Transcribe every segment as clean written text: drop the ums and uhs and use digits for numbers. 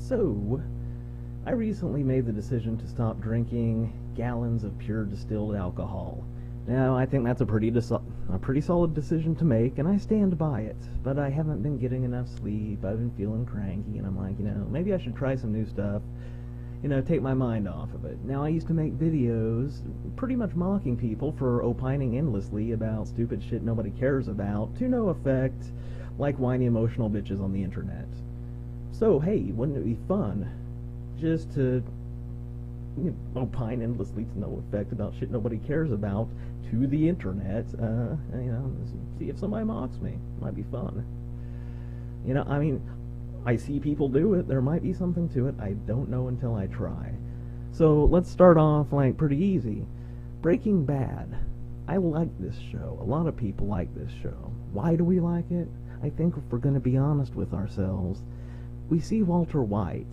So, I recently made the decision to stop drinking gallons of pure distilled alcohol. Now, I think that's a pretty solid decision to make, and I stand by it. But I haven't been getting enough sleep, I've been feeling cranky, and I'm like, maybe I should try some new stuff. Take my mind off of it. Now, I used to make videos pretty much mocking people for opining endlessly about stupid shit nobody cares about, to no effect, like whiny emotional bitches on the internet. So, hey, wouldn't it be fun just to opine endlessly to no effect about shit nobody cares about to the internet? See if somebody mocks me. Might be fun. I see people do it. There might be something to it. I don't know until I try. So let's start off pretty easy. Breaking Bad. I like this show. A lot of people like this show. Why do we like it? I think if we're going to be honest with ourselves, we see Walter White,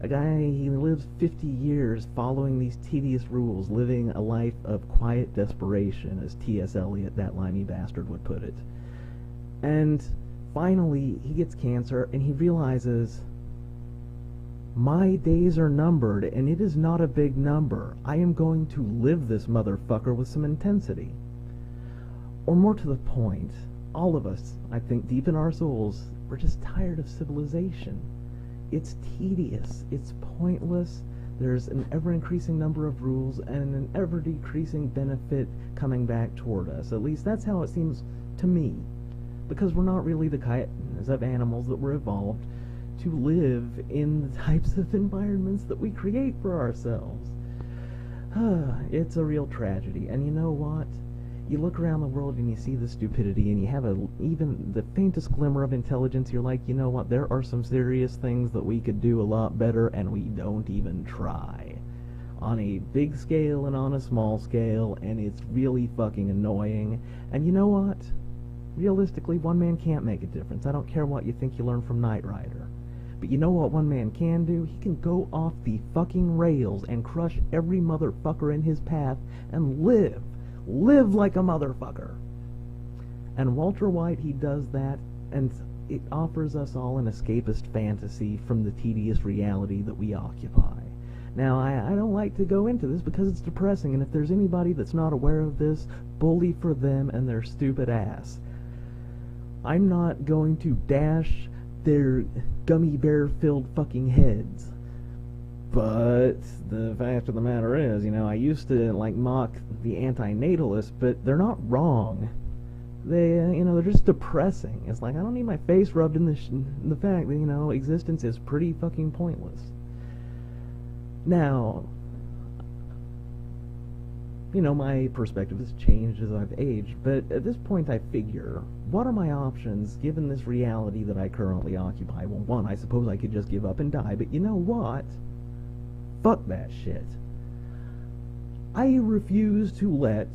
a guy, he lives 50 years following these tedious rules, living a life of quiet desperation, as T.S. Eliot, that limey bastard, would put it. And finally, he gets cancer, and he realizes, my days are numbered, and it is not a big number. I am going to live this motherfucker with some intensity. Or more to the point, all of us, I think deep in our souls, we're just tired of civilization. It's tedious, it's pointless, there's an ever-increasing number of rules, and an ever-decreasing benefit coming back toward us. At least that's how it seems to me. Because we're not really the kinds of animals that were evolved to live in the types of environments that we create for ourselves. It's a real tragedy, and you know what? You look around the world and you see the stupidity, and you have even the faintest glimmer of intelligence. You're like, you know what, there are some serious things that we could do a lot better, and we don't even try. On a big scale and on a small scale, and it's really fucking annoying. And you know what? Realistically, one man can't make a difference. I don't care what you think you learned from Knight Rider. But you know what one man can do? He can go off the fucking rails and crush every motherfucker in his path and live. Live like a motherfucker. And Walter White, he does that, and it offers us all an escapist fantasy from the tedious reality that we occupy. Now, I don't like to go into this because it's depressing, and if there's anybody that's not aware of this, bully for them and their stupid ass. I'm not going to dash their gummy bear-filled fucking heads. But the fact of the matter is, I used to mock the anti-natalists, but they're not wrong. They're just depressing. It's like, I don't need my face rubbed in the fact that, existence is pretty fucking pointless. Now, my perspective has changed as I've aged, but at this point I figure, what are my options given this reality that I currently occupy? Well, one, I suppose I could just give up and die, but you know what? Fuck that shit. I refuse to let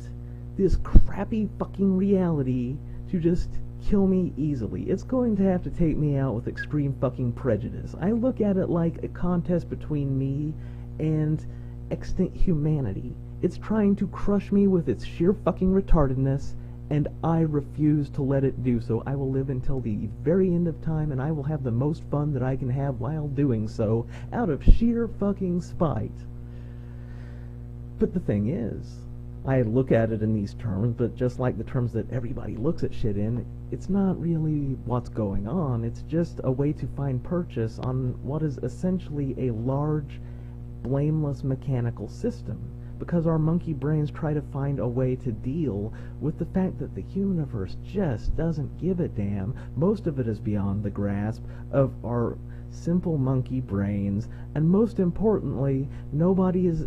this crappy fucking reality to just kill me easily. It's going to have to take me out with extreme fucking prejudice. I look at it like a contest between me and extinct humanity. It's trying to crush me with its sheer fucking retardedness, and I refuse to let it do so. I will live until the very end of time, and I will have the most fun that I can have while doing so, out of sheer fucking spite. But the thing is, I look at it in these terms, but just like the terms that everybody looks at shit in, it's not really what's going on. It's just a way to find purchase on what is essentially a large, blameless mechanical system. Because our monkey brains try to find a way to deal with the fact that the universe just doesn't give a damn. Most of it is beyond the grasp of our simple monkey brains, and most importantly, nobody is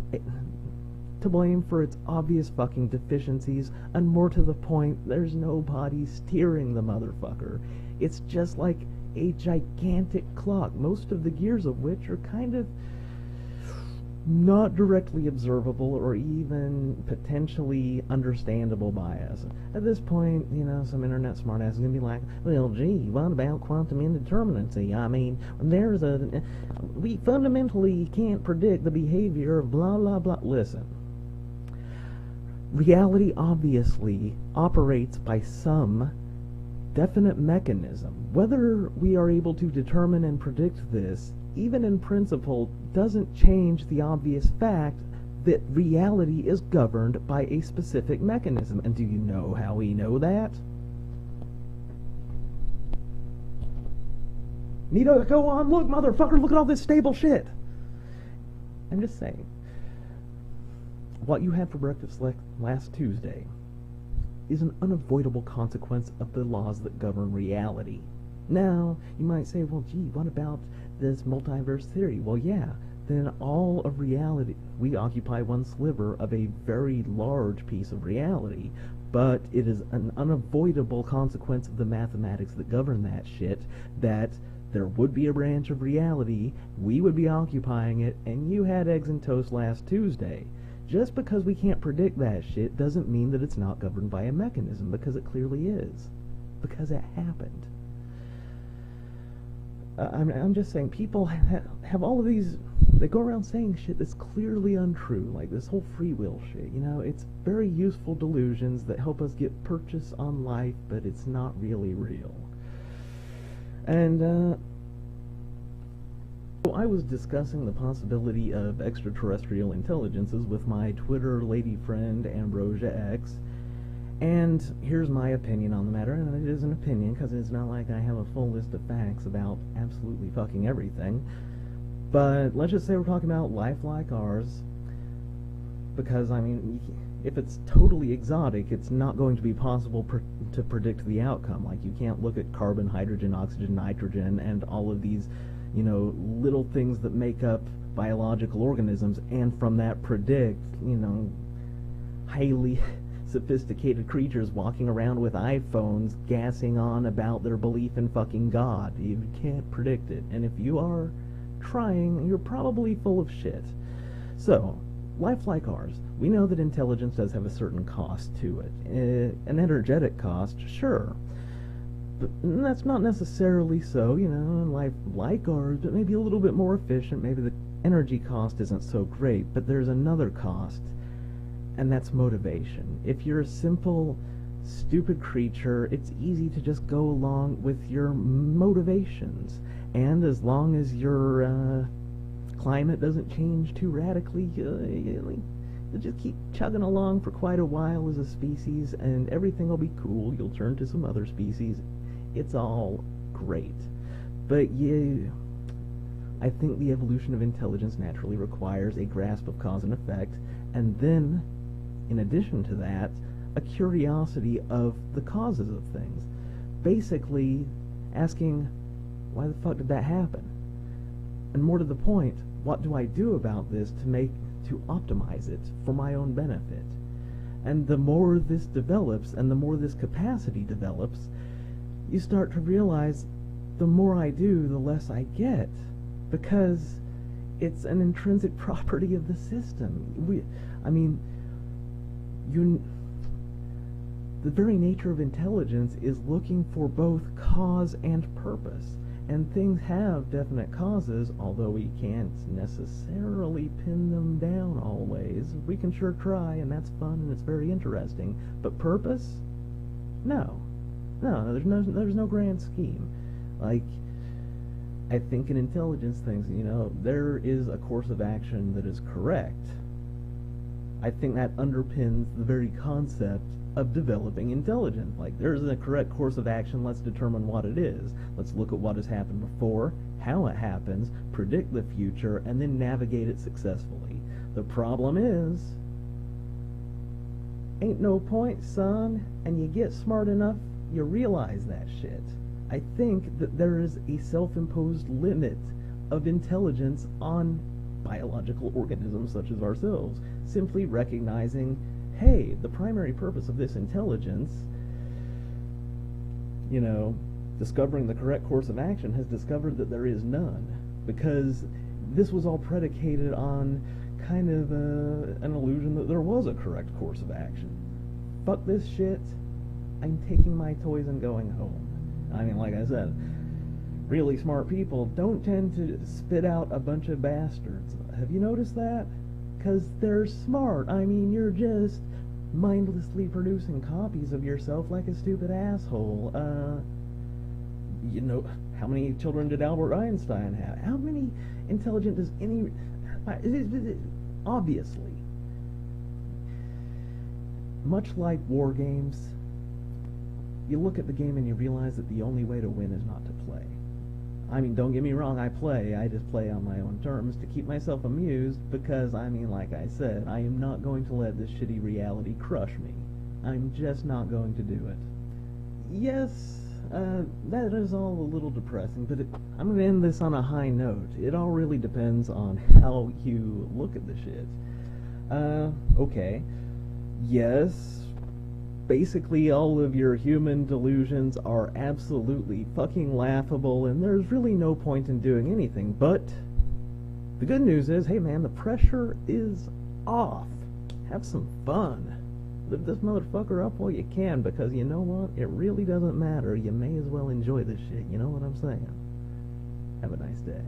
to blame for its obvious fucking deficiencies, and more to the point, there's nobody steering the motherfucker. It's just like a gigantic clock, most of the gears of which are kind of not directly observable or even potentially understandable by us. At this point, some internet smartass is going to be like, well, gee, what about quantum indeterminacy? I mean, we fundamentally can't predict the behavior of blah, blah, blah. Listen, reality obviously operates by some definite mechanism. Whether we are able to determine and predict this even in principle, doesn't change the obvious fact that reality is governed by a specific mechanism. And do you know how we know that? Need to go on, look, motherfucker, look at all this stable shit. I'm just saying. What you had for breakfast last Tuesday is an unavoidable consequence of the laws that govern reality. Now, you might say, well, gee, what about this multiverse theory? Well, yeah, then all of reality, we occupy one sliver of a very large piece of reality, but it is an unavoidable consequence of the mathematics that govern that shit, that there would be a branch of reality, we would be occupying it, and you had eggs and toast last Tuesday. Just because we can't predict that shit doesn't mean that it's not governed by a mechanism, because it clearly is. Because it happened. I'm just saying, people have all of these, they go around saying shit that's clearly untrue, like this whole free will shit, you know, it's very useful delusions that help us get purchase on life, but it's not really real. And, I was discussing the possibility of extraterrestrial intelligences with my Twitter lady friend, Ambrosia X, and here's my opinion on the matter, and it is an opinion because it's not like I have a full list of facts about absolutely fucking everything, but let's just say we're talking about life like ours, because, I mean, if it's totally exotic, it's not going to be possible to predict the outcome. Like, you can't look at carbon, hydrogen, oxygen, nitrogen, and all of these, you know, little things that make up biological organisms, and from that predict, you know, highly sophisticated creatures walking around with iPhones gassing on about their belief in fucking God. You can't predict it, and if you are trying, you're probably full of shit. So, life like ours, we know that intelligence does have a certain cost to it. An energetic cost, sure. But that's not necessarily so, you know, life like ours, but maybe a little bit more efficient. Maybe the energy cost isn't so great, but there's another cost, and that's motivation. If you're a simple, stupid creature, it's easy to just go along with your motivations. And as long as your climate doesn't change too radically, you'll just keep chugging along for quite a while as a species, and everything will be cool. You'll turn to some other species. It's all great. But I think the evolution of intelligence naturally requires a grasp of cause and effect, and then, in addition to that, a curiosity of the causes of things. Basically, asking, why the fuck did that happen? And more to the point, what do I do about this to optimize it for my own benefit? And the more this develops, and the more this capacity develops, you start to realize the more I do, the less I get, because it's an intrinsic property of the system. The very nature of intelligence is looking for both cause and purpose, and things have definite causes, although we can't necessarily pin them down always. We can sure try, and that's fun, and it's very interesting, but purpose? No, there's no grand scheme. Like, I think in intelligence things, you know, there is a course of action that is correct. I think that underpins the very concept of developing intelligence. Like, there's a correct course of action, let's determine what it is. Let's look at what has happened before, how it happens, predict the future, and then navigate it successfully. The problem is, ain't no point, son, and you get smart enough, you realize that shit. I think that there is a self-imposed limit of intelligence on biological organisms such as ourselves, simply recognizing, hey, the primary purpose of this intelligence, you know, discovering the correct course of action, has discovered that there is none, because this was all predicated on kind of an illusion that there was a correct course of action. Fuck this shit, I'm taking my toys and going home. I mean, like I said, really smart people don't tend to spit out a bunch of bastards. Have you noticed that? Because they're smart. I mean, you're just mindlessly producing copies of yourself like a stupid asshole. You know, How many children did Albert Einstein have? How many intelligent does any... Obviously. Much like war games, you look at the game and you realize that the only way to win is not to play. I mean, don't get me wrong, I play. I just play on my own terms to keep myself amused because, I mean, like I said, I am not going to let this shitty reality crush me. I'm just not going to do it. Yes, that is all a little depressing, but I'm going to end this on a high note. It all really depends on how you look at the shit. Okay. Yes, basically all of your human delusions are absolutely fucking laughable, and there's really no point in doing anything, but the good news is, hey man, the pressure is off. Have some fun. Live this motherfucker up while you can, because you know what? It really doesn't matter. You may as well enjoy this shit. You know what I'm saying? Have a nice day.